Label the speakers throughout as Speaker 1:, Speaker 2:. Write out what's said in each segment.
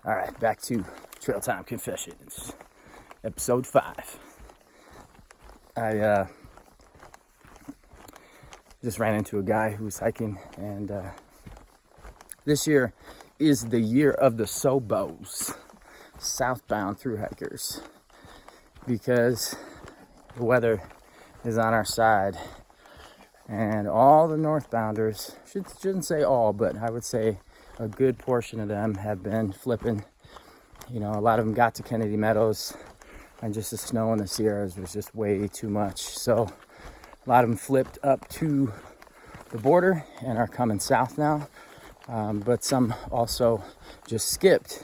Speaker 1: All right, back to Trailtime Confessions, episode 5. I just ran into a guy who was hiking, and this year is the year of the SOBOs, southbound thru hikers, because the weather is on our side, and all the northbounders, shouldn't say all, but I would say a good portion of them have been flipping. You know, a lot of them got to Kennedy Meadows, and just the snow in the Sierras was just way too much. So a lot of them flipped up to the border and are coming south now. But some also just skipped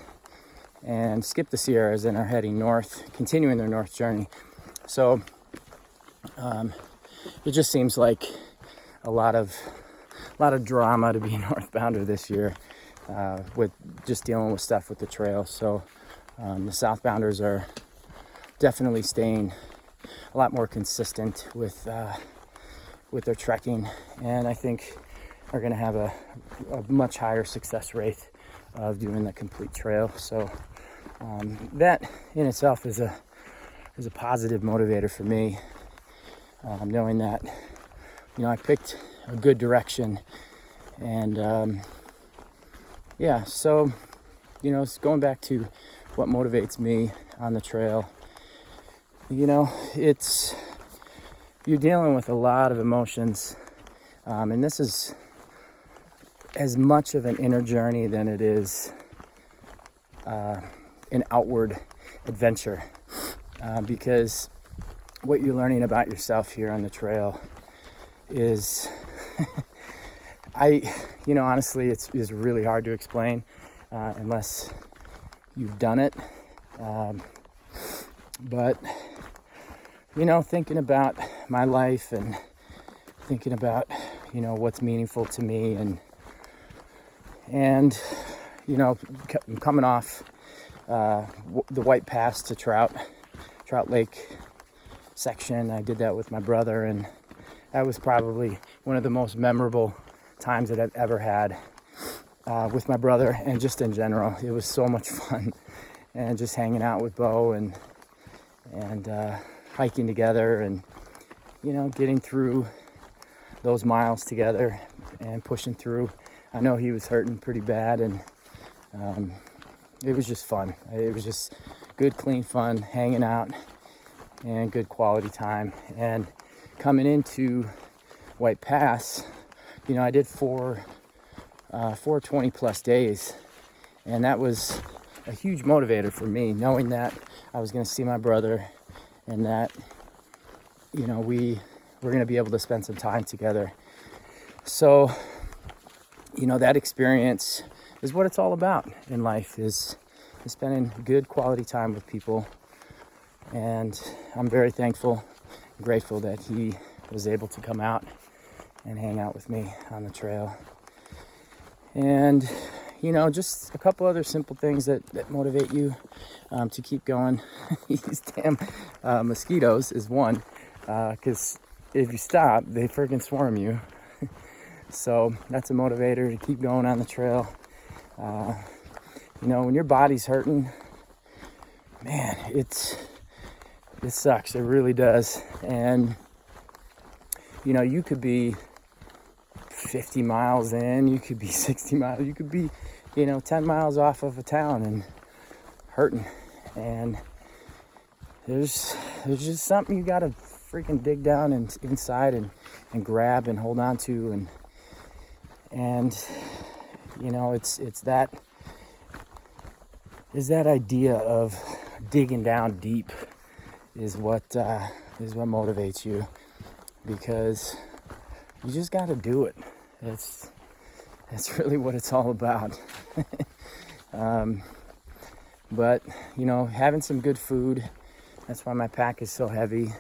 Speaker 1: the Sierras and are heading north, continuing their north journey. So it just seems like a lot of drama to be a northbounder this year, with just dealing with stuff with the trail. So the southbounders are definitely staying a lot more consistent with their trekking, and I think are going to have a much higher success rate of doing the complete trail. So that in itself is a positive motivator for me, knowing that, you know, I picked a good direction. And so, you know, it's going back to what motivates me on the trail. You know, you're dealing with a lot of emotions, and this is as much of an inner journey than it is an outward adventure, because what you're learning about yourself here on the trail is honestly, it's really hard to explain unless you've done it. But, you know, thinking about my life and thinking about, you know, what's meaningful to me, and you know, coming off the White Pass to Trout Lake section. I did that with my brother, and that was probably one of the most memorable times that I've ever had with my brother, and just in general. It was so much fun, and just hanging out with Bo and hiking together, and, you know, getting through those miles together and pushing through. I know he was hurting pretty bad, and it was just fun. It was just good, clean fun, hanging out, and good quality time. And coming into White Pass, you know, I did four 20 plus days, and that was a huge motivator for me, knowing that I was going to see my brother, and that, you know, we're going to be able to spend some time together. So, you know, that experience is what it's all about in life, is spending good quality time with people. And I'm very thankful, grateful that he was able to come out and hang out with me on the trail. And, you know, just a couple other simple things that motivate you to keep going. These damn mosquitoes is one, because if you stop, they freaking swarm you. So that's a motivator to keep going on the trail. You know, when your body's hurting, man, it sucks. It really does. And, you know, you could be 50 miles in, you could be 60 miles, you could be, you know, 10 miles off of a town and hurting. And there's just something you gotta freaking dig down and inside and grab and hold on to, and you know, it's that idea of digging down deep is what motivates you, because you just got to do it. That's really what it's all about. But, you know, having some good food, that's why my pack is so heavy.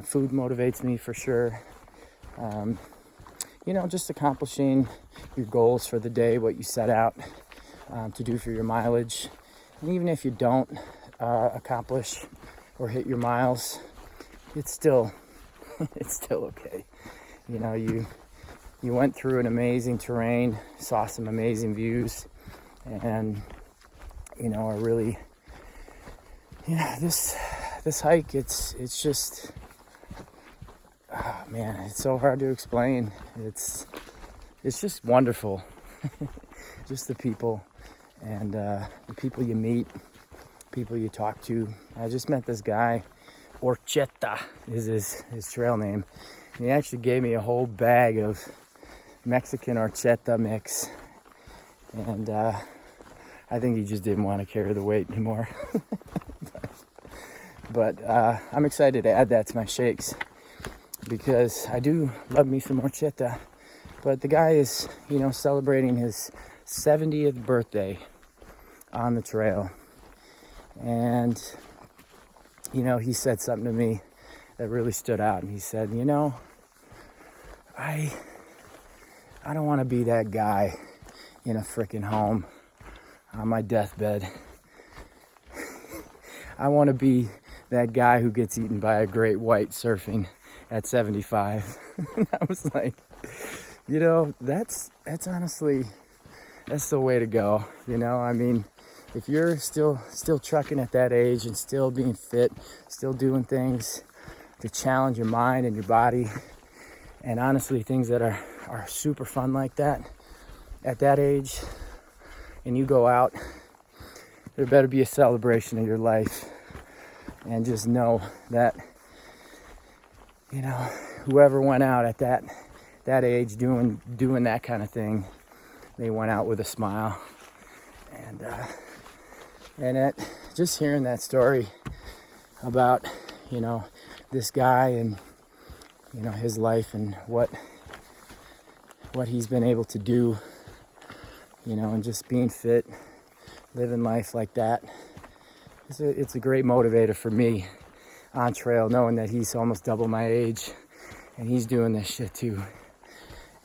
Speaker 1: Food motivates me for sure. You know, just accomplishing your goals for the day, what you set out to do for your mileage. And even if you don't accomplish or hit your miles, it's still okay. You know, you went through an amazing terrain, saw some amazing views, and are really, this hike, it's just, oh man, it's so hard to explain. It's just wonderful. Just the people and the people you meet, people you talk to. I just met this guy, Horchata is his trail name. And he actually gave me a whole bag of Mexican horchata mix. And I think he just didn't want to carry the weight anymore. But I'm excited to add that to my shakes because I do love me some horchata. But the guy is, celebrating his 70th birthday on the trail. And, he said something to me that really stood out. And he said, I don't want to be that guy in a freaking home on my deathbed. I want to be that guy who gets eaten by a great white surfing at 75. And I was like, that's honestly, that's the way to go. I mean, if you're still trucking at that age and still being fit, still doing things to challenge your mind and your body, and honestly, things that are super fun like that at that age, and you go out, there better be a celebration of your life. And just know that, whoever went out at that age doing that kind of thing, they went out with a smile. And just hearing that story about, this guy and, his life and what he's been able to do, and just being fit, living life like that. It's a great motivator for me on trail, knowing that he's almost double my age and he's doing this shit too.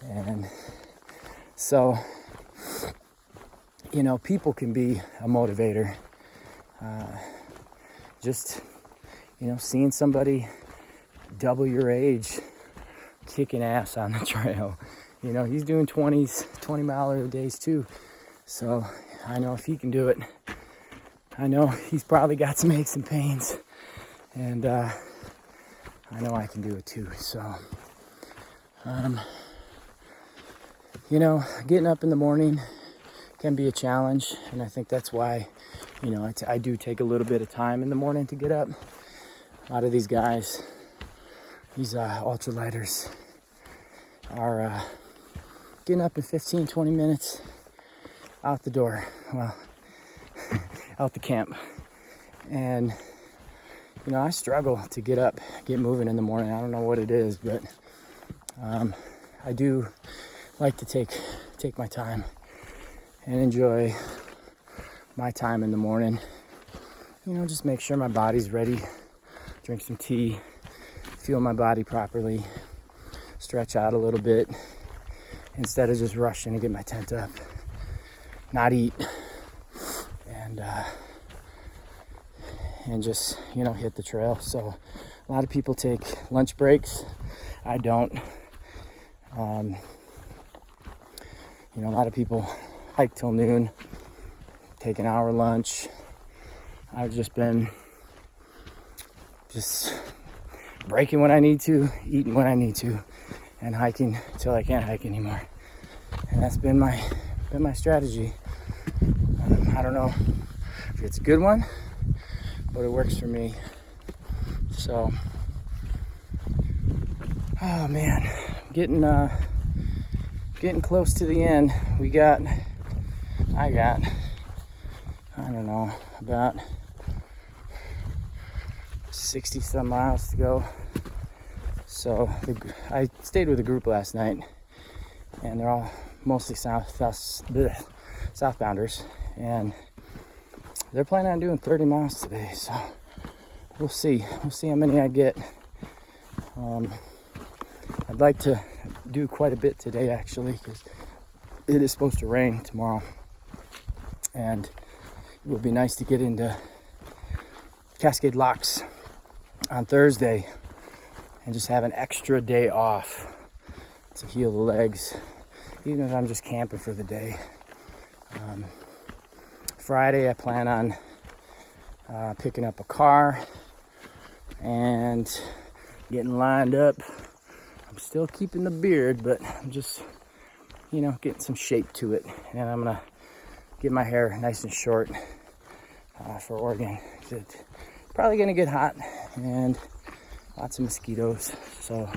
Speaker 1: And so, people can be a motivator. Just, seeing somebody double your age kicking ass on the trail. He's doing 20-mile days too. So I know if he can do it, I know he's probably got some aches and pains, and I know I can do it too. So, getting up in the morning can be a challenge, and I think that's why, I do take a little bit of time in the morning to get up. A lot of these guys, these ultralighters, are getting up in 15-20 minutes out the door. Well, out the camp. And I struggle to get up, get moving in the morning. I don't know what it is, but I do like to take my time and enjoy my time in the morning. Just make sure my body's ready, drink some tea, feel my body properly, stretch out a little bit instead of just rushing to get my tent up, not eat, and just, hit the trail. So a lot of people take lunch breaks. I don't. A lot of people hike till noon, take an hour lunch. I've just been breaking when I need to, eating when I need to, and hiking till I can't hike anymore. And that's been my strategy. I don't know if it's a good one, but it works for me. So, oh man, getting close to the end. I don't know, about 60 some miles to go. So I stayed with a group last night, and they're all mostly southbounders, and they're planning on doing 30 miles today. So we'll see how many I get. I'd like to do quite a bit today, actually, because it is supposed to rain tomorrow, and it would be nice to get into Cascade Locks on Thursday and just have an extra day off to heal the legs, even if I'm just camping for the day. Friday I plan on picking up a car and getting lined up. I'm still keeping the beard, but I'm just, getting some shape to it. And I'm gonna get my hair nice and short for Oregon. It's probably gonna get hot and lots of mosquitoes. So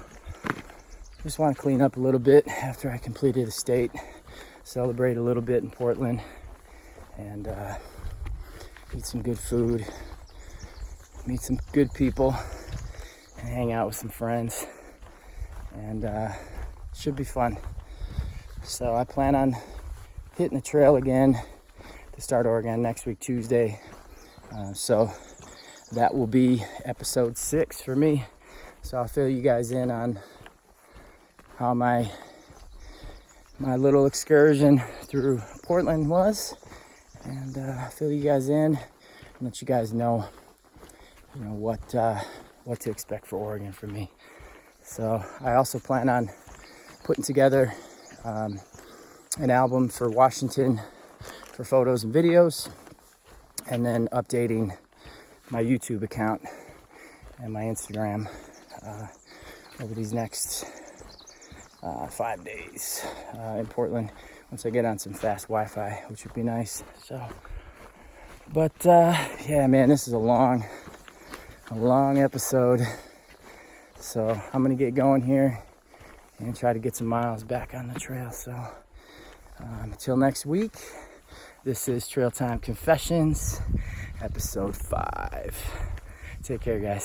Speaker 1: just want to clean up a little bit after I completed a state, celebrate a little bit in Portland, and eat some good food, meet some good people, and hang out with some friends. And should be fun. So I plan on hitting the trail again to start Oregon next week, Tuesday. So that will be episode 6 for me. So I'll fill you guys in on how my little excursion through Portland was, and fill you guys in and let you guys know, what to expect for Oregon from me. So I also plan on putting together an album for Washington for photos and videos, and then updating my YouTube account and my Instagram over these next 5 days in Portland, once I get on some fast Wi-Fi, which would be nice. So, but yeah, man, this is a long episode. So I'm gonna get going here and try to get some miles back on the trail. So until next week, this is Trail Time Confessions, episode 5. Take care, guys.